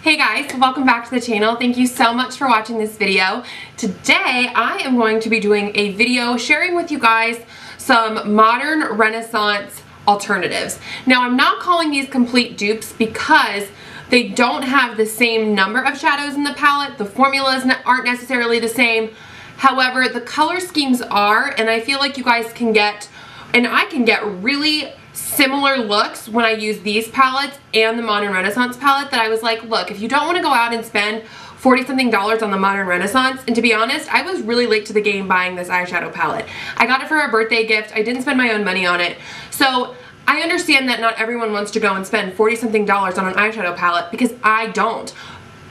Hey guys, welcome back to the channel. Thank you so much for watching this video. Today I am going to be doing a video sharing with you guys some modern Renaissance alternatives. Now I'm not calling these complete dupes because they don't have the same number of shadows in the palette. The formulas aren't necessarily the same. However, the color schemes are, and I feel like you guys can get, and I can get really similar looks when I use these palettes and the Modern Renaissance palette, that I was like, look, if you don't want to go out and spend $40-something on the Modern Renaissance, and to be honest, I was really late to the game buying this eyeshadow palette. I got it for a birthday gift. I didn't spend my own money on it. So I understand that not everyone wants to go and spend $40-something on an eyeshadow palette, because I don't.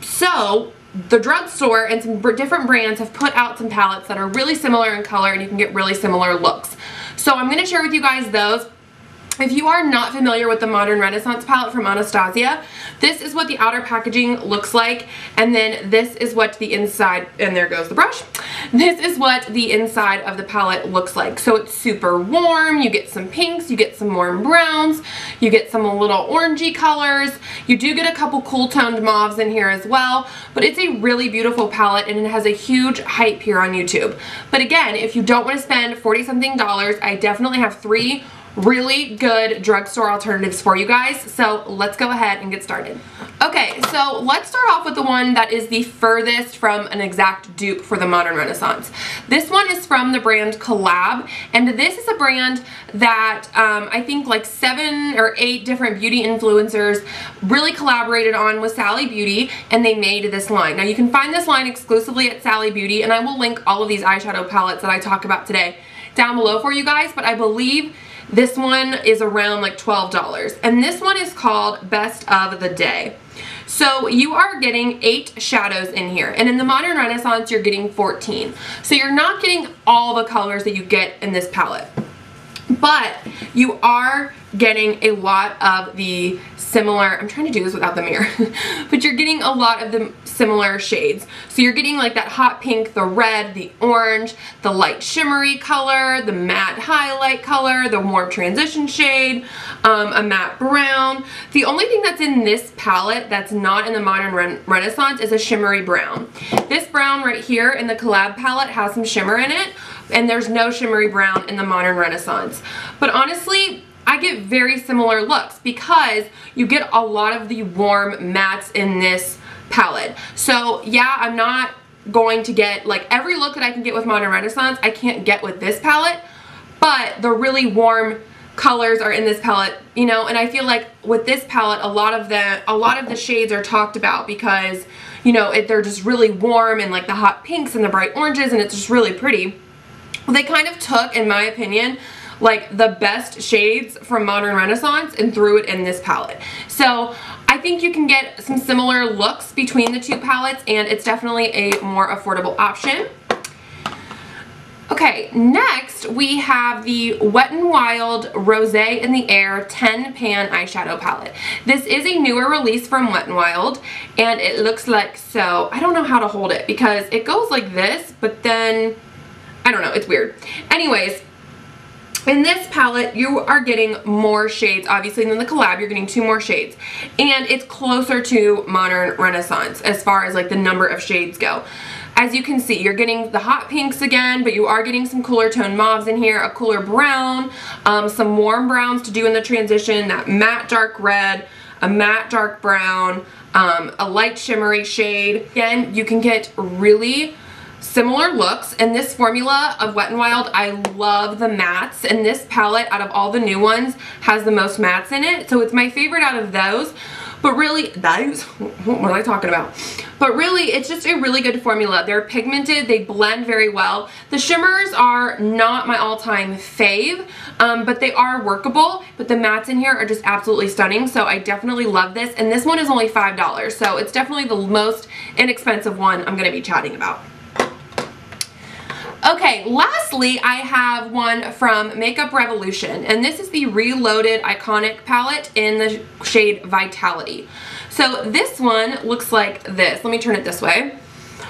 So the drugstore and some different brands have put out some palettes that are really similar in color, and you can get really similar looks. So I'm going to share with you guys those. If you are not familiar with the Modern Renaissance palette from Anastasia, this is what the outer packaging looks like, and then this is what the inside, and there goes the brush, this is what the inside of the palette looks like. So it's super warm, you get some pinks, you get some warm browns, you get some little orangey colors, you do get a couple cool toned mauves in here as well, but it's a really beautiful palette and it has a huge hype here on YouTube. But again, if you don't want to spend $40-something, I definitely have 3 really good drugstore alternatives for you guys. So let's go ahead and get started. Okay, so let's start off with the one that is the furthest from an exact dupe for the Modern Renaissance. This one is from the brand Collab, and this is a brand that I think like 7 or 8 different beauty influencers really collaborated on with Sally Beauty, and they made this line. Now you can find this line exclusively at Sally Beauty, and I will link all of these eyeshadow palettes that I talk about today down below for you guys, but I believe this one is around like $12, and this one is called Best of the Day. So you are getting 8 shadows in here, and in the Modern Renaissance you're getting 14. So you're not getting all the colors that you get in this palette, but you are getting a lot of the similar, I'm trying to do this without the mirror, but you're getting a lot of the similar shades. So you're getting like that hot pink, the red, the orange, the light shimmery color, the matte highlight color, the warm transition shade, a matte brown. The only thing that's in this palette that's not in the Modern Renaissance is a shimmery brown. This brown right here in the Collab palette has some shimmer in it, and there's no shimmery brown in the Modern Renaissance. But honestly, I get very similar looks because you get a lot of the warm mattes in this palette. So yeah, I'm not going to get like every look that I can get with Modern Renaissance, I can't get with this palette, but the really warm colors are in this palette, you know, and I feel like with this palette a lot of the shades are talked about because, you know, they're just really warm, and like the hot pinks and the bright oranges, and it's just really pretty. They kind of took, in my opinion, like the best shades from Modern Renaissance and threw it in this palette. So I think you can get some similar looks between the 2 palettes, and it's definitely a more affordable option. Okay, next we have the Wet n Wild Rosé in the Air 10 Pan Eyeshadow Palette. This is a newer release from Wet n Wild, and it looks like so. I don't know how to hold it because it goes like this, but then, I don't know, it's weird. Anyways, in this palette, you are getting more shades, obviously, than the Collab. You're getting 2 more shades. And it's closer to Modern Renaissance as far as like the number of shades go. As you can see, you're getting the hot pinks again, but you are getting some cooler tone mauves in here, a cooler brown, some warm browns to do in the transition, that matte dark red, a matte dark brown, a light shimmery shade. Again, you can get really similar looks. In this formula of Wet n Wild, I love the mattes, and this palette out of all the new ones has the most mattes in it, so it's my favorite out of those. But really, what am I talking about? But really, it's just a really good formula. They're pigmented, they blend very well. The shimmers are not my all-time fave, but they are workable. But the mattes in here are just absolutely stunning, so I definitely love this. And this one is only $5, so it's definitely the most inexpensive one I'm gonna be chatting about. Okay, lastly, I have one from Makeup Revolution, and this is the Reloaded Iconic palette in the shade Vitality. So this one looks like this. Let me turn it this way.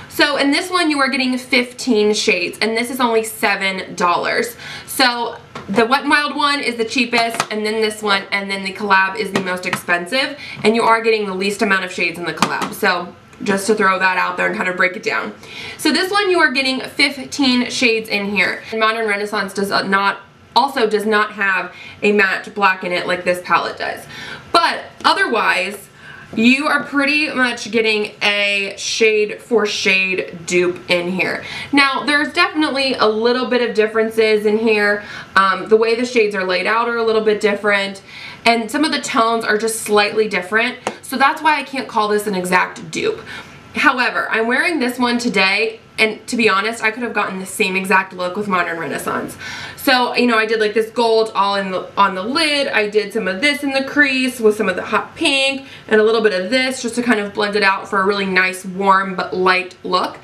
So in this one, you are getting 15 shades, and this is only $7. So The Wet n Wild one is the cheapest, and then this one, and then the collab is the most expensive, and you are getting the least amount of shades in the collab. So just to throw that out there and kind of break it down. So this one you are getting 15 shades in here. And Modern Renaissance does not have a matte black in it like this palette does. But otherwise, you are pretty much getting a shade for shade dupe in here. Now, there's definitely a little bit of differences in here. The way the shades are laid out are a little bit different, and some of the tones are just slightly different. So that's why I can't call this an exact dupe. However, I'm wearing this one today, and to be honest, I could have gotten the same exact look with Modern Renaissance. So, you know, I did like this gold all on the lid. I did some of this in the crease with some of the hot pink and a little bit of this just to kind of blend it out for a really nice, warm, but light look.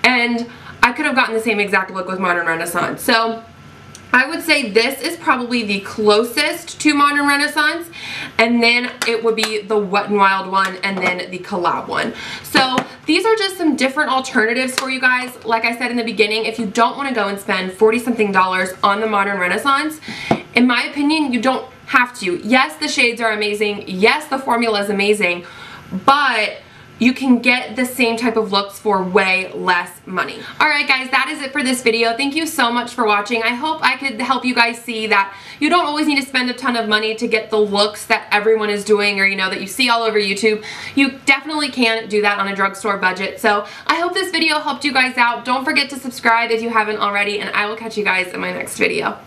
And I could have gotten the same exact look with Modern Renaissance. So I would say this is probably the closest to Modern Renaissance, and then it would be the Wet n Wild one, and then the collab one. So these are just some different alternatives for you guys. Like I said in the beginning, if you don't want to go and spend $40-something on the Modern Renaissance, in my opinion, you don't have to. Yes, the shades are amazing. Yes, the formula is amazing, but you can get the same type of looks for way less money. Alright guys, that is it for this video. Thank you so much for watching. I hope I could help you guys see that you don't always need to spend a ton of money to get the looks that everyone is doing, or you know, that you see all over YouTube. You definitely can do that on a drugstore budget. So I hope this video helped you guys out. Don't forget to subscribe if you haven't already, and I will catch you guys in my next video.